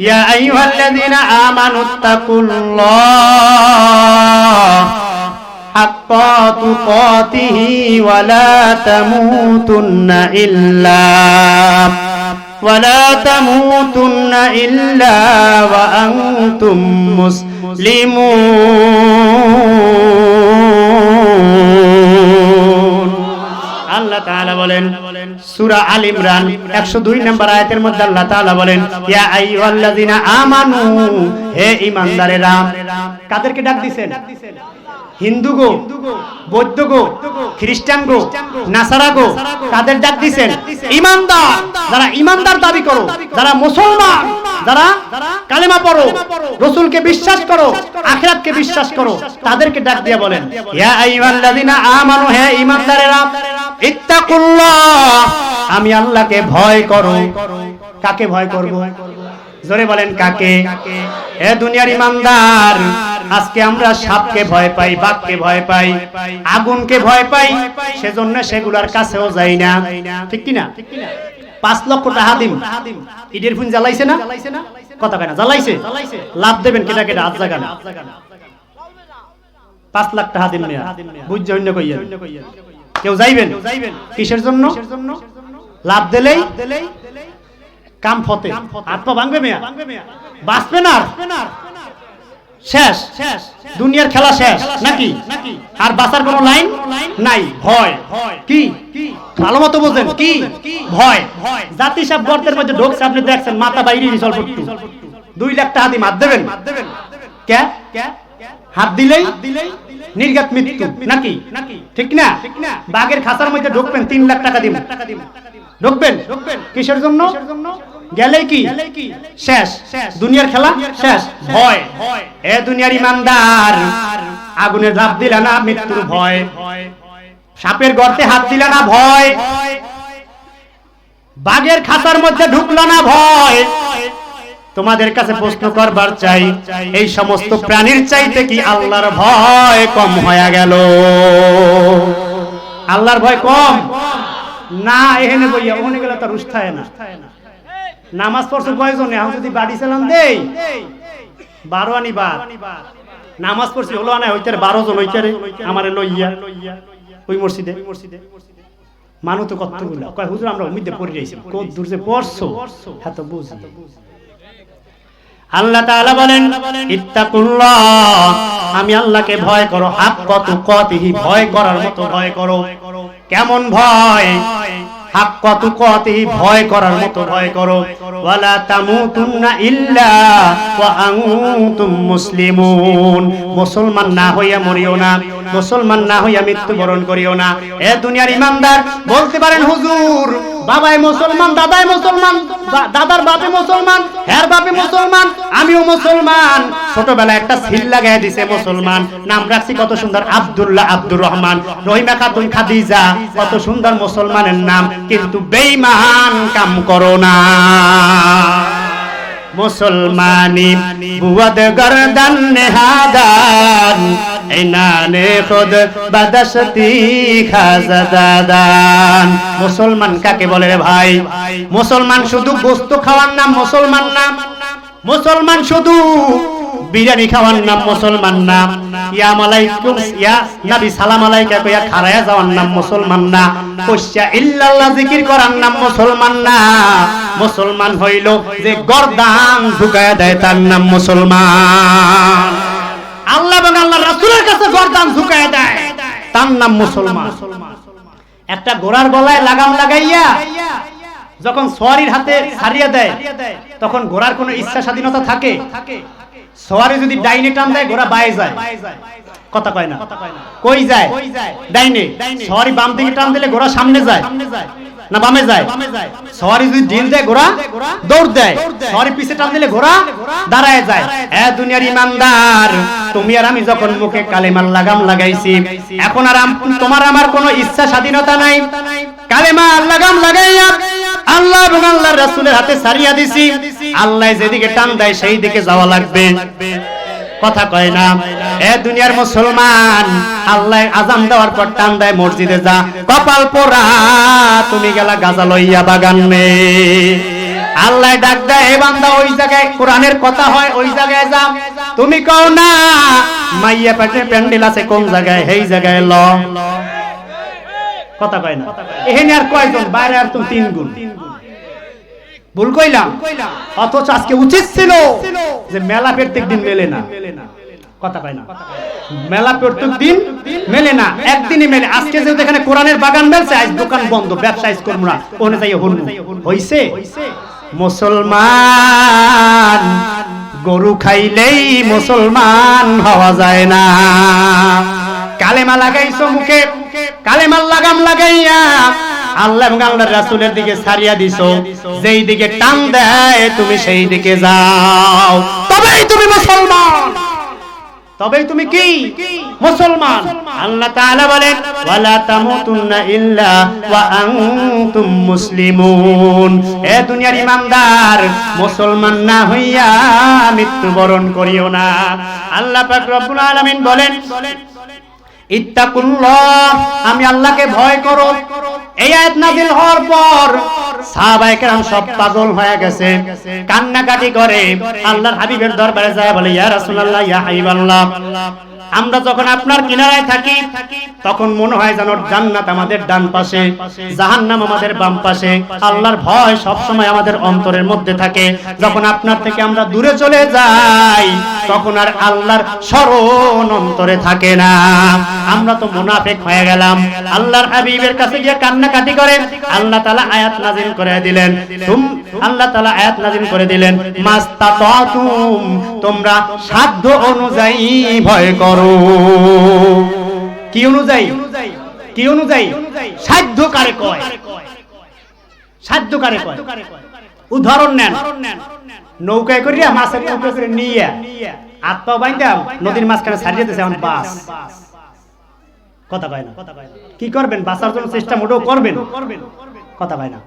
ইয়া আইয়ুহাল্লাযীনা আমানুত্তাকুল্লাহ হাক্কা তুকাতিহি ওয়া লা তামুতুন্না ইল্লা ওয়া আনতুম মুসলিমুন। আল্লাহ তাআলা বলেন সূরা আল ইমরান 102 নম্বর আয়াতের মধ্যে আল্লাহ তাআলা বলেন ইয়া আইয়ুহাল্লাযীনা আমানু, হে ঈমানদারেরা। কাদেরকে ডাক দিবেন? হিন্দু গো, বৌদ্ধ গো, খ্রিস্টান গো, নাসারা গো, কাদের ডাক দিবেন? ঈমানদার। যারা ঈমানদার দাবি করো, যারা মুসলমান, যারা কালেমা পড়ো, রাসূলকে বিশ্বাস করো, আখিরাতকে বিশ্বাস করো, তাদেরকে ডাক দিয়ে বলেন ইয়া আইয়ুহাল্লাযীনা আমানু, হে ঈমানদারেরা, ইত্তাকুল্লাহ, আমি আল্লাহকে ভয় করো। কাকে ভয় করব? জোরে বলেন কাকে? হে দুনিয়ার ঈমানদার, আজকে আমরা সাপকে ভয় পাই, বাঘকে ভয় পাই, আগুনকে ভয় পাই, সেজন্য সেগুলোর কাছেও যাই না। ঠিক কি না? 5 লক্ষ টাকা দিম, ইডের ফুন জ্বালাইছে না? কথা কয় না, জ্বালাইছে। লাভ দেবেন কেটা কেটা? আজ জাগান 5 লাখ টাকা দিন না, বুঝ জন্য কইয়া কেউ যাইবেন? কিসের জন্য? লাভ দিলেই কাম ফতে, হাত পা ভাঙবে মেয়া, বাঁচবে না, শেষ, দুনিয়ার খেলা শেষ নাকি? আর বাঁচার কোনো লাইন নাই। ভয় কি? ভালো মতো বোঝেন কি ভয়? জাতি সাহেব গর্তের মধ্যে ঢোকছে, আপনি দেখছেন মাথা বাইরে রিসল পড়তো। 2 লাখ টাকা দিয়ে হাত দেবেন? কে? হাত দিলেই নির্ঘাত মৃত্যু নাকি? ঠিক না? বাঘের খাঁচার মধ্যে ঢুকবেন, 3 লাখ টাকা দিবেন, ঢুকবেন কিসের জন্য? গেলেই কি শেষ, দুনিয়ার খেলা শেষ। ভয়। এ দুনিয়ার ঈমানদার, আগুনে ঝাঁপ দিলা না মৃত্যুর ভয়, সাপের গর্তে হাত দিলা না ভয়, বাঘের খাঁচার মধ্যে ঢুকলো না ভয়। তোমাদের কাছে প্রশ্ন করবার চাই, এই সমস্ত প্রাণীর চাইতে কি আল্লাহর ভয় কম হয়ে গেল? আল্লাহর ভয় কম না? এখানে বইয়া ওখানে গেলে তো রুষ্ঠায় না। নামাজ পড়ছো কয়জনে? আমি যদি বাড়ি চালান দেই 12 আনি বার নামাজ পড়ছি, হলো না হইতে 12 জন হইতে আমারে লইয়া ওই মসজিদে মানুষ তো কতগুলো কয় হুজুর আমরা উম্মিদে পড়ে যাইছি, কত দূর যে পড়ছো হ্যাঁ তো বুঝি। আল্লাহ তাআলা বলেন ইত্তাকুল্লাহ, আমি আল্লাহকে ভয় করো, হাক্কা তুকাতিহি, ভয় করার মতো ভয় করো। কেমন ভয়? হাক্কা তুকাতিহি, ভয় করার মতো ভয় করো। ওয়ালা তামুতুন্না ইল্লা ওয়া আনতুম মুসলিমুন, মুসলমান না হইয়া মরিও না, মুসলমান না হইয়া মৃত্যুবরণ করিও না। এ দুনিয়ার ঈমানদার বলতে পারেন হুজুর বাবাই মুসলমান, দাদাই মুসলমান, দাদার বাপে মুসলমান, হের বাপে মুসলমান, আমিও মুসলমান। ছোটবেলায় একটা সিল লাগাই দিছে মুসলমান, নাম রাখছি কত সুন্দর আব্দুল্লাহ, আব্দুর রহমান, রহিমা খাতুন, খাদিজা, কত সুন্দর মুসলমানের নাম। কিন্তু বেঈমান কাম করো না। মুসলমানি বুয়াদ গরদান নেহাদান, ইনানে খুদ বাদশতি খাজাদান। মুসলমান কাকে বলে রে ভাই? মুসলমান শুধু গোশত খাওয়ার নাম মুসলমান না, মুসলমান শুধু বিরিয়ানি খাওয়ার নাম মুসলমান না, ইয়া মালাইকুম ইয়া নবী সালাম আলাইকা কইয়া খাড়ায়া যাওয়ার নাম মুসলমান না, কইয়া ইল্লাল্লাহ জিকির করার নাম মুসলমান না। মুসলমান হইল যে গর্দান ঝুঁকায়া দেয়, তার নাম মুসলমান। আল্লাহ এবং আল্লাহর রাসূলের কাছে গর্দান ঝুঁকায়া দেয়, তার নাম মুসলমান। একটা ঘোড়ার গলায় লাগাম লাগাইয়া যখন সওয়ারির হাতে ছাড়িয়ে দেয়, তখন ঘোড়ার কোনো ইচ্ছা স্বাধীনতা থাকে? সওয়ারি যদি ডাইনে টান দেয় ঘোড়া বায়ে যায়, কথা কয় না, কই যায়? ডাইনে। সওয়ারি বাম দিকে টান দিলে ঘোড়া সামনে যায় না বামে যায়? সওয়ারি যদি ঢিল দেয় ঘোড়া দৌড় দেয়, সওয়ারি পিছে টান দিলে ঘোড়া দাঁড়ায় যায়। এ দুনিয়ার ঈমানদার, তুমি আর আমি যখন মুখে কালেমার লাগাম লাগাইছি, এখন আর তোমার আমার কোনো ইচ্ছা স্বাধীনতা নাই। কালেমার লাগাম লাগাইয়া আল্লাহ এবং আল্লাহর রাসূলের হাতে ছাড়িয়া দিছি, আল্লাহ যেদিকে টান দেয় সেই দিকে যাওয়া লাগবে, কথা কয় না? এ দুনিয়ার মুসলমান, আল্লাহ আযান দেওয়ার পর টান দেয় মসজিদে যা, কপাল পোড়া তুমি গেলা গাজা লইয়া বাগানে। আল্লাহ ডাক দেয়, হে বান্দা ওই জায়গায় কোরআনের কথা হয়, ওই জায়গায় যা। তুমি কও না মাইয়া পেটে প্যান্ডেল আছে কোন জায়গায়, সেই জায়গায় ল। কথা কয় না। এখানে আর কয়জন, বাইরে আর তুমি 3 গুণ। ভুল কইলাম? অথচ আজকে উচিত ছিল যে মেলা প্রত্যেক দিন মেলে না। কথা কয় না। মেলা প্রত্যেক দিন মেলে না, একদিনই মেলে। আজকে যেহেতু এখানে কোরআনের বাগান মেলছে, আজ দোকান বন্ধ, ব্যবসা আজ করব না, ওখানে যাই হইছে। মুসলমান গরু খাইলেই মুসলমান হওয়া যায় না। কালেমা লাগাইছো মুখে, কালেমার লাগাম লাগাইয়া আল্লাহ এবং আল্লাহর রাসূলের দিকে ছাড়িয়া দিছো, যেই দিকে টান দেয় তুমি সেই দিকে যাও, তবেই তুমি মুসলমান, তবেই তুমি কি মুসলমান। আল্লাহ তাআলা বলেন, ওয়ালা তামুতুন্না ইল্লা ওয়া আনতুম মুসলিমুন। এ দুনিয়ার ইমানদার, মুসলমান না হইয়া মৃত্যুবরণ করিও না। আল্লাহ পাক রব্বুল আলামিন বলেন, ইত্তাকুল্লাহ, আমি আল্লাহকে ভয় করো। এই আয়াত নাযিল হওয়ার পর সাহাবায়ে কেরাম সব পাগল হয়ে গেছে, কান্নাকাটি করে আল্লাহর হাবিবের দরবারে যায়, বলে ইয়া রাসূলুল্লাহ, ইয়া হাবিবাল্লাহ, আমরা যখন আপনার কিনারায় থাকি তখন মনে হয় যেন জান্নাত আমাদের ডান পাশে, জাহান্নাম আমাদের বাম পাশে। আল্লাহর ভয় সব সময় আমাদের অন্তরের মধ্যে থাকে। যখন আপনার থেকে আমরা দূরে চলে যাই তখন আর আল্লাহর স্মরণ অন্তরে থাকে না। আমরা তো মুনাফিক হয়ে গেলাম। আল্লাহর হাবিবের কাছে গিয়ে কান্নাকাটি করে আল্লাহ তাআলা আয়াত নাযিল করে দিলেন, আল্লাহ তাআলা আয়াত নাযিল করে দিলেন, মাস্তাতাতুম, তোমরা সাধ্য অনুযায়ী ভয় করো। কি অনুযায়ী? কি অনুযায়ী? সাধ্য কারে কয়? সাধ্য কারে কয়? উদাহরণ নেন, নৌকায় করিয়া মাছের নৌকা করে নিয়ে আত্মা বাইন্দাম নদীর মাঝখানে ছাড়িয়ে দিতেছে এখন বাস। কথা কয় না। কি করবেন? বাঁচার জন্য চেষ্টা মোটেও করবেন? কথা কয় না।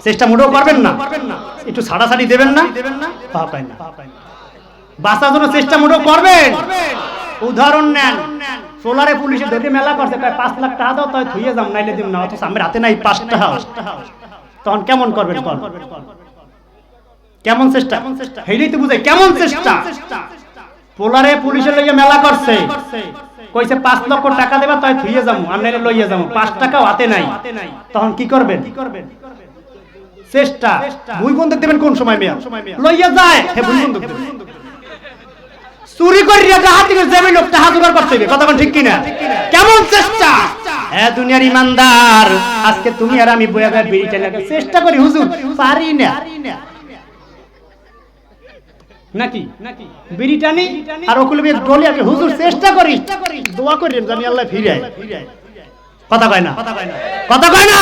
চেষ্টা মোটেও করবেন না? একটু ছাড়াছাড়ি দেবেন না? পাওয়া কয় না। বাঁচার জন্য চেষ্টা মোটেও করবেন? উদাহরণ নেন, সোলারে পুলিশে ধরে মেলা করছে, 5 লাখ টাকা দাও তাই থুইয়ে যাম, নাইলে দিম না, অথচ আমার হাতে নাই 5 টাকা। তখন কেমন করবেন? কেমন চেষ্টা? হেইটাই তো বুঝাই কেমন চেষ্টা। পোলারে পুলিশে লইয়া মেলা করছে, কইছে 5 লক্ষ টাকা দেবা তাই থুইয়ে যাম, আর নাইলে লইয়া যাম, 5 টাকাও হাতে নাই। তখন কি করবেন? চেষ্টা। ভুই বন্ধক দেবেন কোন সময়? মেয়া লইয়া যায়, হে ভুই বন্ধক দেবেন। চুরি করিয়া ডাহাতি করে যাবে লোক টাকা জোগাড় করতে হবে। কথা কোন ঠিক কিনা? কেমন চেষ্টা? হ্যাঁ দুনিয়ার ইমানদার, আজকে তুমি আর আমি বইয়া গায় বিড়ি টানা চেষ্টা করি, হুজুর পারি না নাকি বিড়ি টানি আর ওকুলে ডলি আগে, হুজুর চেষ্টা করি, দোয়া করি জানি আল্লাহ ফিরায়। কথা কয় না? কথা কয় না?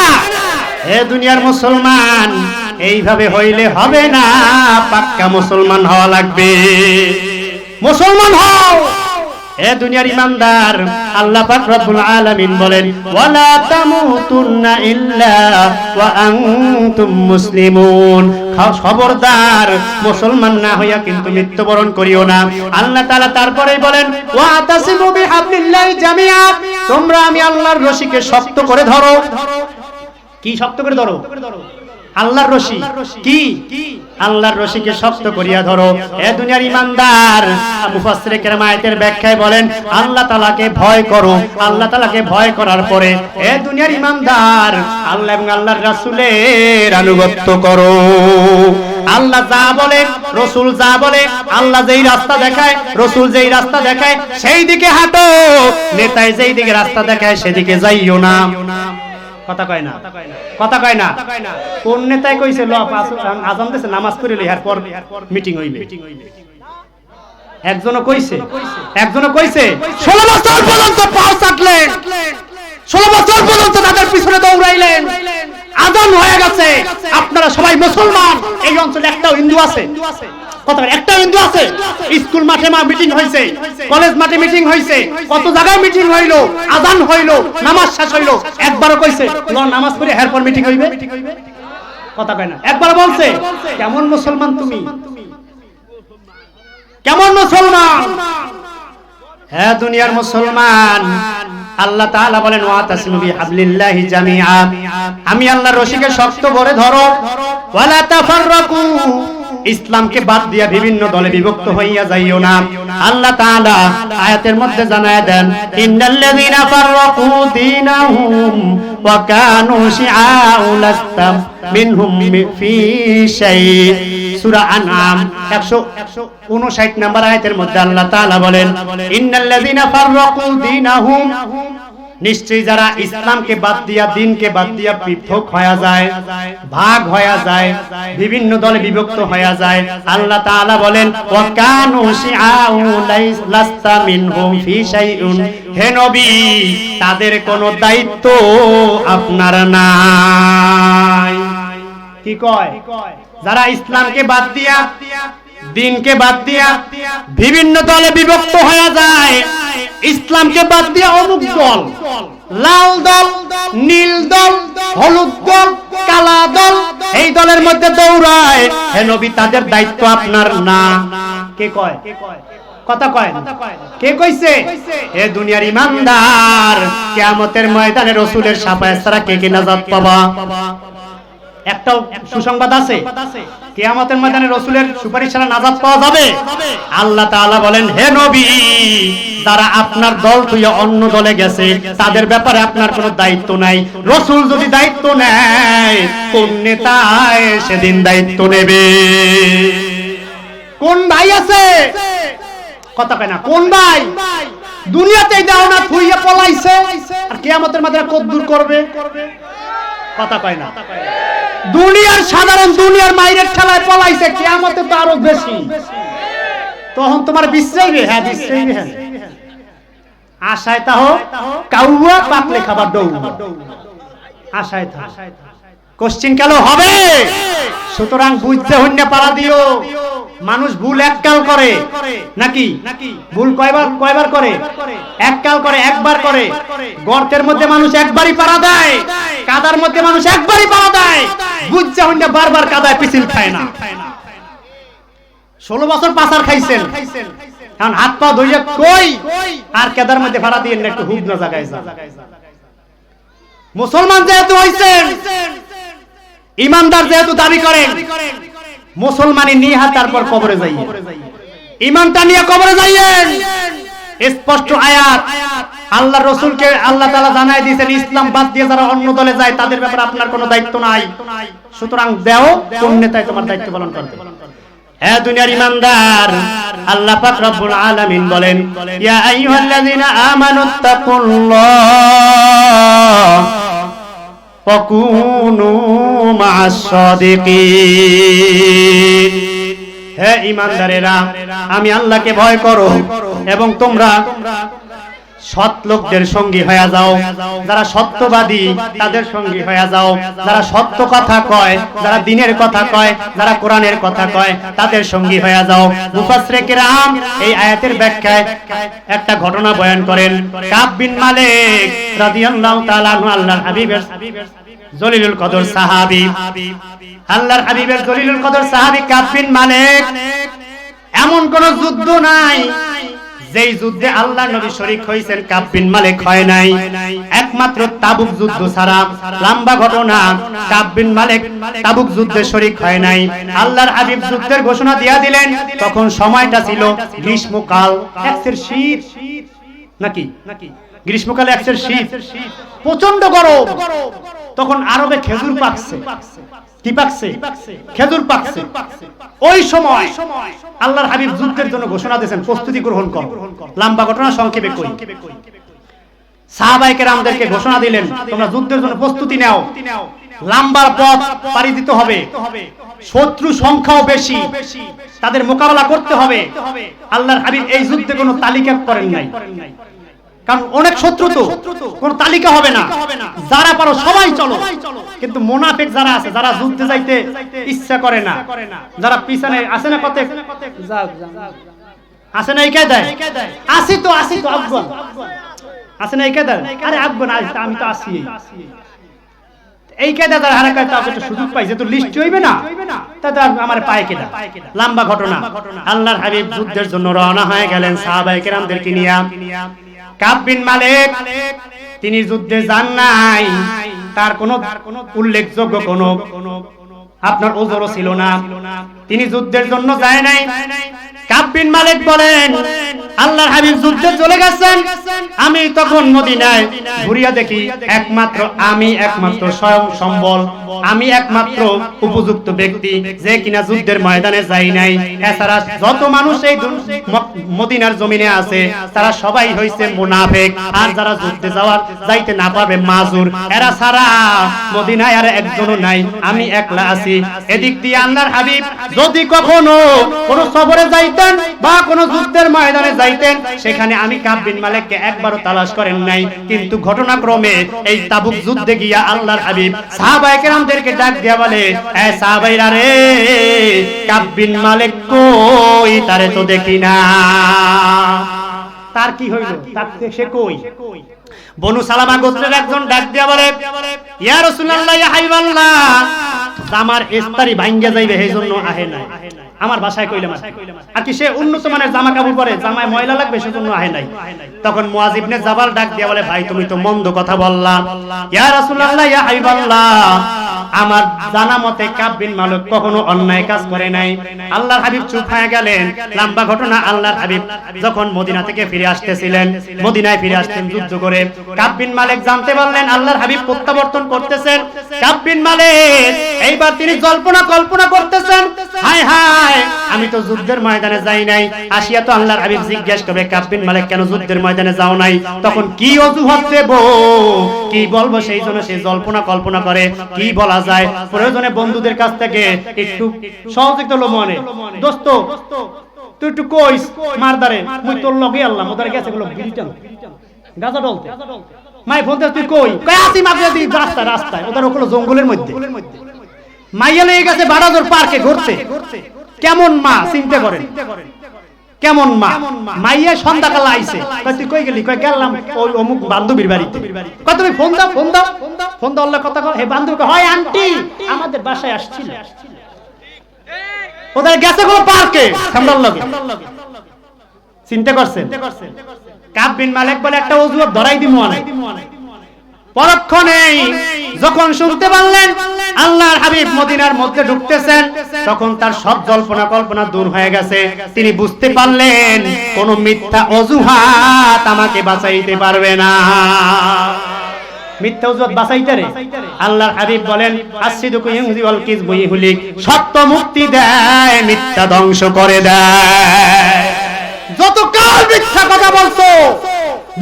হে দুনিয়ার মুসলমান, এইভাবে হইলে হবে না, পাক্কা মুসলমান হওয়া লাগবে। মুসলমান হও। এ দুনিয়ার ইমানদার, আল্লাহ পাক রব্বুল আলামিন বলেন, ওয়ালা তামুতুন্না ইল্লা ওয়া আনতুম মুসলিমুন। খবরদার, মুসলমান না হইয়া কিন্তু মৃত্যুবরণ করিও না। আল্লাহ তাআলা তারপরেই বলেন, ওয়া তাসিমু বিহাবলিল্লাহি জামিআ, তোমরা আমি আল্লাহর রশিকে শক্ত করে ধরো। কি শক্ত করে ধরো? আল্লাহর রশি। কি? আল্লাহর রশিকে শক্ত করিয়া ধরো। এ দুনিয়ার ইমানদার, মুফাসসিরে কেরাম আয়াতের ব্যাখ্যায় বলেন, আল্লাহ তাআলাকে ভয় করো। আল্লাহ তাআলাকে ভয় করার পরে এ দুনিয়ার ইমানদার, আল্লাহ এবং আল্লাহর রাসূলের আনুগত্য করো। আল্লাহ যা বলে, রাসূল যা বলে, আল্লাহ যেই রাস্তা দেখায়, রাসূল যেই রাস্তা দেখায় সেই দিকে হাঁটো। নেতায় যেই দিকে রাস্তা দেখায় সেদিকে যাইও না। কথা কয় না? কথা কয় না? কোন নেতায় কইছে ল আজান দিছে নামাজ পড়ে লই, এরপর মিটিং হইবে? একজনও কইছে? একজনও কইছে 16 বছর পর্যন্ত পাও চাটলেন, 16 বছর পর্যন্ত তাদের পিছনে দৌড়াইলেন, আজান হয়ে গেছে, আপনারা সবাই মুসলমান। এই অঞ্চলে একটাও হিন্দু আছে? কত একটা হিন্দু আছে? স্কুল মাঠে মিটিং হইছে, কলেজ মাঠে মিটিং হইছে, কত জায়গায় মিটিং হইলো, আজান হইলো, নামাজ শেষ হইলো, একবারও কইছে ল নামাজ পড়ে এরপর মিটিং হইবে? কথা কয় না? একবার বলছে? কেমন মুসলমান তুমি? কেমন মুসলমান? হ্যাঁ দুনিয়ার মুসলমান, আল্লাহ তাআলা বলেন ওয়াতাসিমু বিহাবলিল্লাহি জামিআ, আমি আল্লাহর রশিকে শক্ত করে ধরো, ওয়ালা তাফাররাকু, ইসলামকে বাদ দিয়া বিভিন্ন দলে বিভক্ত হইয়া যাইও না। আল্লাহ তাআলা আয়াতের মধ্যে জানায় দেন ইন্নাল্লাযীনা ফাররাকু দীনাহুম ওয়া কানু শিআউ লাস্তা মিনহুম ফি শাই। সূরা আনআম 159 নম্বর আয়াতের মধ্যে আল্লাহ তাআলা বলেন ইন্নাল্লাযীনা ফাররাকু দীনাহুম, নিশ্চয়ই যারা ইসলামকে বাদ দিয়া দিনকে বাদ দিয়া পৃথক হয়ে যায়, ভাগ হয়ে যায়, বিভিন্ন দলে বিভক্ত হয়ে যায়, আল্লাহ তাআলা বলেন ওয়া কানু শিআউ লাস্তা মিনহুম ফি শাইউন, হে নবী তাদের কোনো দায়িত্ব আপনার নাই। কি কয়? যারা ইসলামকে বাদ দিয়া দিনকে বাদ দিয়া বিভিন্ন দলে বিভক্ত হয়ে যায়, ইসলামকে বাদ দিয়া অমুক দল, লাল দল, নীল দল, হলুদ দল, কালা দল, এই দলের মধ্যে দৌড়ায়, হে নবী তাদের দায়িত্ব আপনার না। কে কয়? কথা কয়? কে কইছে? এ দুনিয়ার ইমানদার, কিয়ামতের ময়দানে রাসূলের শাফায়াত ছাড়া কে কে নাজাত পাবা? একটাও সুসংবাদ আছে, কিয়ামতের ময়দানে রাসূলের সুপারিশ ছাড়া নাজাত পাওয়া যাবে? আল্লাহ তাআলা বলেন হে নবী, যারা আপনার দল তুই অন্য দলে গেছে তাদের ব্যাপারে আপনার কোনো দায়িত্ব নাই। রাসূল যদি দায়িত্ব নেয়, কোন নেতা সেদিন দায়িত্ব নেবে? কোন ভাই আছে? কথা কয় না, কোন ভাই? দুনিয়াতেই দাও না থুইয়া পলাইছে, আর কিয়ামতের ময়দানে কত দূর করবে? কথা কয় না। দুনিয়ার সাধারণ দুনিয়ার মাইরের ঠেলায় পলাইছে, কিয়ামতে তো আরো বেশি। তখন তোমার বিশ্রাইবে? হ্যাঁ বিশ্রাইবে। হ্যাঁ আশায় তাহো কাউয়া পাকলে খাবার দৌ, আশায় থাক, কোশ্চিন কালো হবে। সুতরাং বুঝতে হইনা পারা দিও। মানুষ ভুল এককাল করে নাকি? ভুল কয়বার করে? এককাল করে, একবার করে। গর্তের মধ্যে মানুষ একবারই পারা দেয়, কাদার মধ্যে মানুষ একবারই পারা দেয়। বুঝতে হইনা বারবার কাদায় পিছিল খায় না। 16 বছর পাচার খাইছেন, এখন হাত পা ধুইয়া কই আর কাদার মধ্যে ফাড়া দিয়ে না, একটু হুব না জায়গায় যা। মুসলমান যেহেতু হইছেন, ইমানদার যেহেতু দাবি করেন, মুসলমানি নিয়ে তারপর কবরে যাইয়েন, ইমানটা নিয়ে কবরে যাইয়েন। স্পষ্ট আয়াত, আল্লাহর রাসূলকে আল্লাহ তাআলা জানায় দিয়েছেন ইসলাম বাদ দিয়ে যারা অন্য দলে যায় তাদের ব্যাপারে আপনার কোনো দায়িত্ব নাই। সুতরাং দেও, কোন নেতায় তোমার দায়িত্ব পালন করবে? হে দুনিয়ার ইমানদার, আল্লাহ পাক রব্বুল আলামিন বলেন ইয়া আইয়ুহাল্লাযীনা আমানুত্তাকুল্লাহ ওয়া কুনু মা'আস সাদিকিন। হে ইমানদারেরা, আমি আল্লাহকে ভয় করো এবং তোমরা সৎ লোকদের সঙ্গী হয়ে যাও। যারা সত্যবাদী তাদের সঙ্গী হয়ে যাও। যারা সত্য কথা কয়, যারা দ্বীনের কথা কয়, যারা কোরআনের কথা কয়, তাদের সঙ্গী হয়ে যাও। মুফাসসিরে কেরাম এই আয়াতের ব্যাখ্যায় একটা ঘটনা বয়ান করেন। কাব বিন মালিক রাদিয়াল্লাহু তাআলা আনহু আল্লাহর হাবিবের জলিলুল কদর সাহাবী, আল্লাহর হাবিবের জলিলুল কদর সাহাবী কাব বিন মালিক। এমন কোন যুদ্ধ নাই যেই যুদ্ধে আল্লাহর নবী শরীক হইছেন, কাব বিন মালিক হয় নাই। একমাত্র তাবুক যুদ্ধ ছাড়া, লম্বা ঘটনা, কাব বিন মালিক তাবুক যুদ্ধে শরীক হয় নাই। আল্লাহর হাবিব যুদ্ধের ঘোষণা দিয়া দিলেন। তখন সময়টা ছিল গ্রীষ্মকাল, একসের শীত নাকি? গ্রীষ্মকালে একসের শীত, প্রচন্ড গরম। তখন আরবে খেজুর পাকছে। কি পাকছে? খেজুর পাকছে। ওই সময় আল্লাহর হাবিব যুদ্ধের জন্য ঘোষণা দিয়েছেন, প্রস্তুতি গ্রহণ কর। লম্বা ঘটনা সংক্ষেপে কই। সাহাবায়ে কেরামদেরকে ঘোষণা দিলেন, তোমরা যুদ্ধের জন্য প্রস্তুতি নাও। লম্বা পথ পাড়ি দিতে হবে, শত্রু সংখ্যাও বেশি, তাদের মোকাবেলা করতে হবে। আল্লাহর হাবিব এই যুদ্ধে কোনো তালিকা করেন নাই, কারণ অনেক শত্রু তো, কোনো তালিকা হবে না। যারা পারো সবাই চলো। কিন্তু মুনাফিক যারা আছে, যারা যুদ্ধে যাইতে ইচ্ছা করে না, যারা পিছনে আসে না, কত আসে না, একা দেয়, আসি তো আফগান আসে না, একা দেয়, আরে আফগান আমি তো আসি, এই কেদা তার হারাকায় তাও একটা সুযোগ পাইছে, তো লিস্ট হইবে না, তাতে আমার পায়ে কেদা। লম্বা ঘটনা। আল্লাহর হাবিব যুদ্ধের জন্য রওনা হয়ে গেলেন সাহাবায়ে কেরামদেরকে নিয়ে। কাব বিন মালিক তিনি যুদ্ধে যান নাই, তার কোনো উল্লেখযোগ্য কোনো আপনার ওজরও ছিল না, তিনি যুদ্ধের জন্য যায় নাই। কাব বিন মালিক বলেন আল্লাহর হাবিব যুদ্ধে চলে গেছেন, আমি তখন মদিনায় ঘুরিয়া দেখি আমি একমাত্র স্বয়ং সম্বল, আমি একমাত্র উপযুক্ত ব্যক্তি যে কিনা যুদ্ধের ময়দানে যাই নাই। এছাড়া যত মানুষ এই মদিনার জমিনে আছে তারা সবাই হইছে মুনাফিক, আর যারা যুদ্ধে যাইতে না পারবে মাজুর, এরা ছাড়া মদিনায় আর একজনও নাই, আমি একলা আছি। এদিক দিয়ে আল্লাহর হাবিব যদি কখনো কোন সফরে যাইতেন বা কোন যুদ্ধের ময়দানে যাইতেন, সেখানে আমি কাব বিন মালিককে একবারও তালাশ করেন নাই। কিন্তু ঘটনাক্রমে এই তাবুক যুদ্ধে গিয়া আল্লাহর হাবিব সাহাবায়ে কেরামদেরকে ডাক দিয়া বলে, এ সাহাবাইরা রে, কাব বিন মালিক কই, তারে তো দেখি না। তার কি হইল, তার সে কই? বনু সালামা গোত্রের একজন ডাক দিয়া বলে, ইয়া রাসূলুল্লাহ, ইয়া হাবিবাল্লাহ, আমার ইস্তারি ভাঙ্গা যাইবে এই জন্য আহে নাই। আমার ভাষায় কইলাম আর কি, সে উন্নত মানের জামা কাপড় পরে, জামায় ময়লা লাগবে সেজন্য আহে নাই। তখন মুয়াজ ইবনে জাবাল ডাক দিয়া বলে, ভাই তুমি তো মন্দ কথা বললা। ইয়া রাসূলুল্লাহ, ইয়া হাবিবাল্লাহ, আমার জানা মতে কাব বিন মালিক কখনো অন্যায় কাজ করে নাই। আল্লাহর হাবিব চুপ হয়ে গেলেন। লম্বা ঘটনা, আল্লাহর হাবিব যখন মদিনা থেকে ফিরে আসতেছিলেন, মদিনায় ফিরে আসতেন যুদ্ধ করে, কাব বিন মালিক জানতে পারলেন আল্লাহর হাবিব প্রত্যাবর্তন করতেছেন। কাব বিন মালিক এইবার তিনি কল্পনা করতেছেন, হায় হায়, আমি তো যুদ্ধের ময়দানে যাই নাই। আসিয়া তো আল্লাহর হাবিব জিজ্ঞেস করবে, কাব বিন মালিক কেন যুদ্ধের ময়দানে যাও নাই? তখন কি অজুহাত দেব, কি বলবো? সেই জন্য সে কল্পনা করে কি বলা যায়। প্রয়োজনে বন্ধুদের কাছ থেকে একটু সহযোগিতা লো, মনে দোস্ত তুই একটু কইস মারদারে, মুই তোর লগে আল্লাহ ওদের কাছে গুলো বিরিটান গাজা ডলতে মাই ফোন দে, তুই কই? কই আসি মাগিয়া দি রাস্তায় ওদের ওগুলো জঙ্গলের মধ্যে। মাইয়া লেগে গেছে বাড়াজোর পার্কে ঘুরতে। কেমন মা চিন্তা করেন, কেমন মা? মাইয়া সন্ধ্যাকাল আইছে, কই তুই কই গেলি? কই গেলাম ওই অমুক বান্ধবীর বাড়িতে। কই তুমি ফোন দাও আল্লাহ কথা কও। হে বান্ধবী কয়, হয় আন্টি আমাদের বাসায় আসছিল। ওদের গেছে কোন পার্কে সামলার লগে। চিন্তা করছেন? কাব বিন মালিক বলে একটা অজুহাত ধরাই দিমু অনেক। পরক্ষণে যখন শুনতে পারলেন আল্লাহর হাবিব মদিনার মধ্যে ঢুকতেছেন, তখন তার সব কল্পনা দূর হয়ে গেছে। তিনি বুঝতে পারলেন কোন মিথ্যা অজুহাত আমাকে বাঁচাইতে পারবে না। মিথ্যা অজুহাত বাঁচাইতে রে আল্লাহর হাবিব বলেন, আসিদুকু ইউজি ওয়াল কিযবু ইহলিক, সত্য মুক্তি দেয়, মিথ্যা ধ্বংস করে দেয়। যত কাল মিথ্যা কথা বলছো,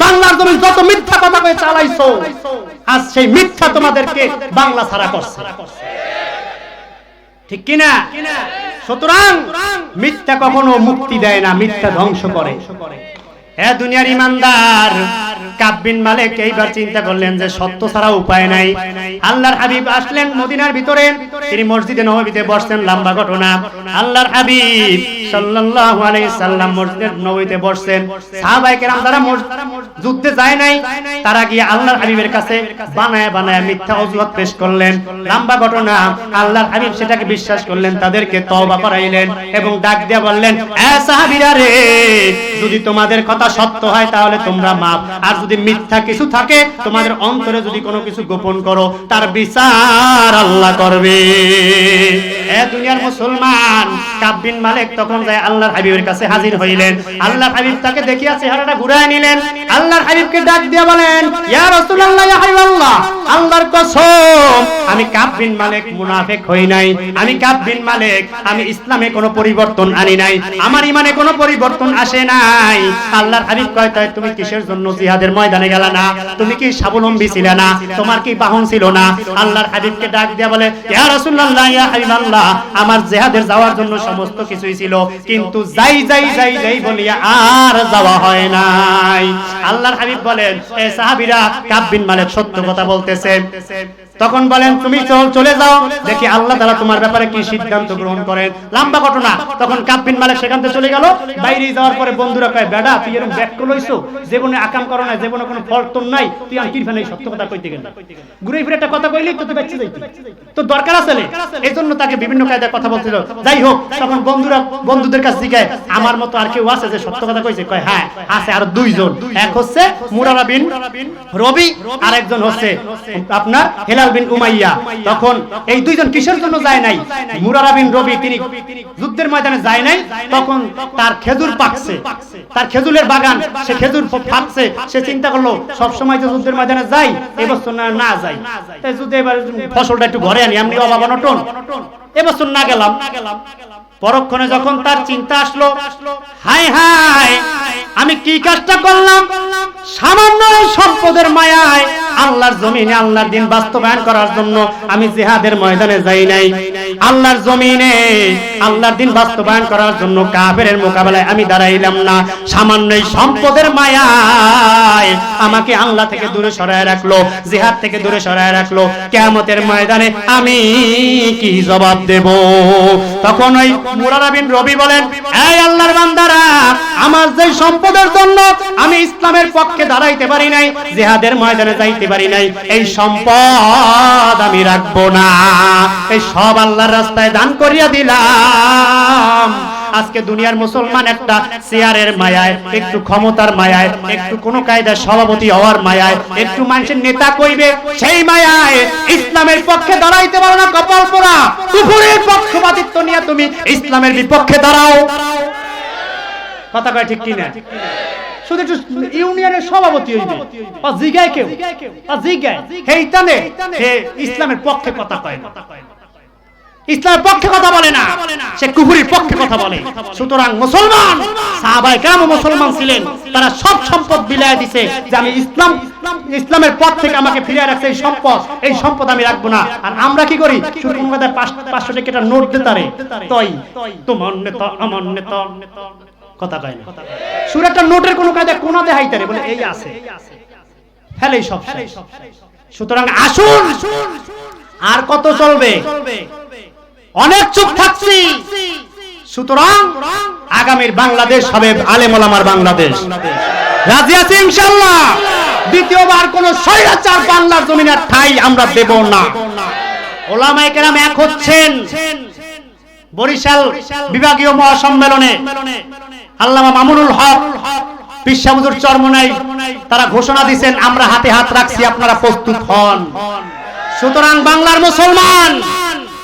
বাংলার জমিন যত মিথ্যা কথা কয়ে চালাইছো, আজ সেই মিথ্যা তোমাদেরকে বাংলা ছাড়া করছে, ঠিক কিনা? সুতরাং মিথ্যা কখনো মুক্তি দেয় না, মিথ্যা ধ্বংস করে। হে দুনিয়ার ইমানদার, কাব বিন মালিক এইবার চিন্তা করলেন যে সত্য ছাড়া উপায় নাই। আল্লাহর হাবিব আসলেন মদিনার ভিতরে, তিনি মসজিদে নববীতে বসছেন। লম্বা ঘটনা, আল্লাহর হাবিব সাল্লাল্লাহু আলাইহি সাল্লাম মসজিদে নববীতে বসছেন। সাহাবায়ে কেরাম যারা যুদ্ধে যায় নাই, তারা গিয়ে আল্লাহর হাবিবের কাছে বানায়া মিথ্যা অজুহাত পেশ করলেন। লম্বা ঘটনা, আল্লাহর হাবিব সেটাকে বিশ্বাস করলেন, তাদেরকে তওবা করাইলেন এবং ডাক দিয়া বললেন, এ সাহাবীরা রে, যদি তোমাদের কথা সত্য হয় তাহলে তোমরা মাফ, আর যদি মিথ্যা কিছু থাকে, তোমাদের অন্তরে যদি কোনো কিছু গোপন করো, তার বিচার আল্লাহ করবে। এ দুনিয়ার মুসলমান, কাব বিন মালিক তখন যায় আল্লাহর হাবিবের কাছে হাজির হইলেন। আল্লাহর হাবিব তাকে দেখিয়া চেহারাটা ঘুরায় নিলেন। আল্লাহর হাবিবকে ডাক দিয়া বলেন, ইয়া রাসূলুল্লাহ, ইয়া হাবিবাল্লাহ, আল্লাহর কসম, আমি কাব বিন মালিক মুনাফিক হই নাই। আমি কাব বিন মালিক, আমি ইসলামে কোনো পরিবর্তন আনি নাই, আমার ঈমানে কোনো পরিবর্তন আসে নাই। আল্লাহর হাবিব কয়, তাই তুমি কিসের জন্য জিহাদের ময়দানে গেলা না? তুমি কি স্বাবলম্বী ছিলে না? তোমার কি বাহন ছিল না? আল্লাহর হাবিবকে ডাক দিয়া বলে, ইয়া রাসূলুল্লাহ, ইয়া হাবিবাল্লাহ, আমার জিহাদের যাওয়ার জন্য সমস্ত কিছুই ছিল, কিন্তু যাই বলিয়া আর যাওয়া হয় নাই। আল্লাহর হাবিব বলেন, এ সাহাবীরা, কাব বিন মালিক সত্য কথা বলতেছে। তখন বলেন তুমি চলে যাও, দেখি আল্লাহ তাআলা তোমার ব্যাপারে কি সিদ্ধান্ত গ্রহণ করেন। লম্বা ঘটনা। তখন কাব বিন মালিক সেখান থেকে চলে গেল। বাইরে যাওয়ার পরে বন্ধুরা কয়, বেডা তুই এরকম ব্যাক লইছো, জীবনে আকাম করো না, জীবনে কোনো ফল তোর নাই, তুই আর কিরফানে সত্য কথা কইতে গেল, ঘুরে ফিরে একটা কথা কইলি তো তুই বেঁচে যাইতি, তো দরকার আছে। এজন্য তাকে বিভিন্ন কায়দায় কথা বলছিল। যাই হোক, তখন বন্ধুদের কাছে জিজ্ঞাসা, আমার মতো আর কেউ আছে যে সত্য কথা কইছে? কয় হ্যাঁ আছে, আর দুইজন। এক হচ্ছে মুরারা বিন রবি, আর একজন হচ্ছে আপনার হেলাল বিন উমাইয়া। তখন এই দুইজন কিসের জন্য যায় নাই? মুরারা বিন রবি তিনি যুদ্ধের ময়দানে যায় নাই, তখন তার খেজুর পাকছে, তার খেজুরের বাগান, সে খেজুর পাকছে। সে চিন্তা করলো সব সময় যে যুদ্ধের ময়দানে যাই, এবছর না যাই, তাই যদি এবার ফসলটা একটু ঘরে আনি, এমনি অভাব অনটন, এবছর না গেলাম। পরক্ষণে যখন তার চিন্তা আসলো, হায় হায় আমি কি কাজটা করলাম, সামান্য সম্পদের মায়ায় আল্লাহর জমিনে আল্লাহর দিন বাস্তবায়ন করার জন্য আমি জিহাদের ময়দানে যাই নাই, আল্লাহর জমিনে আল্লাহর দিন বাস্তবায়ন করার জন্য কাফেরের মোকাবেলায় আমি দাঁড়াইলাম না, সামান্য সম্পদের মায়ায় আমাকে আল্লাহ থেকে দূরে সরায় রাখলো, জিহাদ থেকে দূরে সরায় রাখলো। কিয়ামতের ময়দানে আমি কি জবাব দেব? তখন ওই মুরারা বিন রবি বলেন, এই আল্লাহর বান্দারা, আমার যে সম্পদের জন্য আমি ইসলামের পক্ষে দাঁড়াইতে পারি নাই, জিহাদের ময়দানে যাইতে পারি নাই, এই সম্পদ আমি রাখবো না, এই সব আল্লাহর রাস্তায় দান করিয়া দিলাম। আজকে দুনিয়ার মুসলমান একটা চেয়ারের মায়ায়, একটু ক্ষমতার মায়ায়, একটু কোন কায়দায় সভাপতি হওয়ার মায়ায়, একটু মানুষের নেতা কইবে সেই মায়ায় ইসলামের পক্ষে দাঁড়াইতে পারো না। কপাল পোড়া, কুফরের পক্ষপাতিত্ব নিয়ে তুমি ইসলামের বিপক্ষে দাঁড়াও। কথা কয় ঠিক কিনা? শুধু একটু ইউনিয়নের সভাপতি হইবে, জিগায় কেউ জিগায় হেইতানে সে ইসলামের পক্ষে কথা কয় না, ইসলামের পক্ষে কথা বলে না, সে কুফরির পক্ষে কথা বলে। সুতরাং মুসলমান, সাহাবায়ে কেরাম মুসলমান ছিলেন, তারা সব সম্পদ বিলায় দিছে যে আমি ইসলামের পথ থেকে আমাকে ফিরিয়ে রাখছে এই সম্পদ আমি রাখবো না। আর আমরা কি করি? শুধু কোন কথা 500 টাকা একটা নোট দিতারে, তই তোমার নেতা আমার নেতা, কথা কয় না। সুর একটা নোটের কোন কায়দা কোনা দেখাইতারে বলে এই আছে, ফেলেই সব। সুতরাং আসুন, আর কত চলবে? অনেক চুপ থাকছি। সুতরাং আগামীর বাংলাদেশ হবে আলেম ওলামার বাংলাদেশ। রাজি আছি ইনশাআল্লাহ? দ্বিতীয়বার কোন স্বৈরাচার বাংলার জমিনের ঠাই আমরা দেব না। ওলামায়ে কেরাম এক হচ্ছেন। বরিশাল বিভাগীয় মহাসম্মেলনে আল্লামা মামুনুল হক পিসা হুজুর চরমনাই তারা ঘোষণা দিয়েছেন, আমরা হাতে হাত রাখছি, আপনারা প্রস্তুত হন। সুতরাং বাংলার মুসলমান,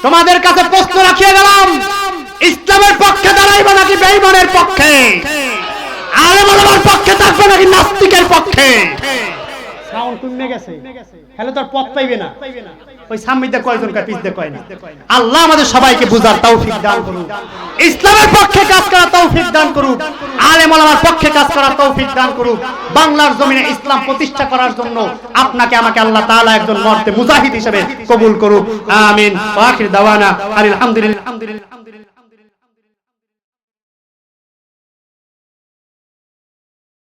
তোমাদের কাছে প্রশ্ন রাখিয়ে গেলাম, ইসলামের পক্ষে দাঁড়াইবে নাকি বেঈমানের পক্ষে? আলেম ওলামার পক্ষে থাকবে নাকি নাস্তিকের পক্ষে? সাউন্ড কমে গেছে, হেলে তো আর পথ পাইবে না। ওই সামনে কয়জন কয়, পিছনে কয় না। আল্লাহ আমাদের সবাইকে বুঝার তৌফিক দান করুন, ইসলামের পক্ষে কাজ করার তৌফিক দান করুন, আলেম ওলামার পক্ষে কাজ করার তৌফিক দান করুন। বাংলার জমিনে ইসলাম প্রতিষ্ঠা করার জন্য আপনাকে আমাকে আল্লাহ তাআলা একজন মর্দে মুজাহিদ হিসেবে কবুল করুন। আমিন। ওয়া আখির দাওয়ানা আলহামদুলিল্লাহ।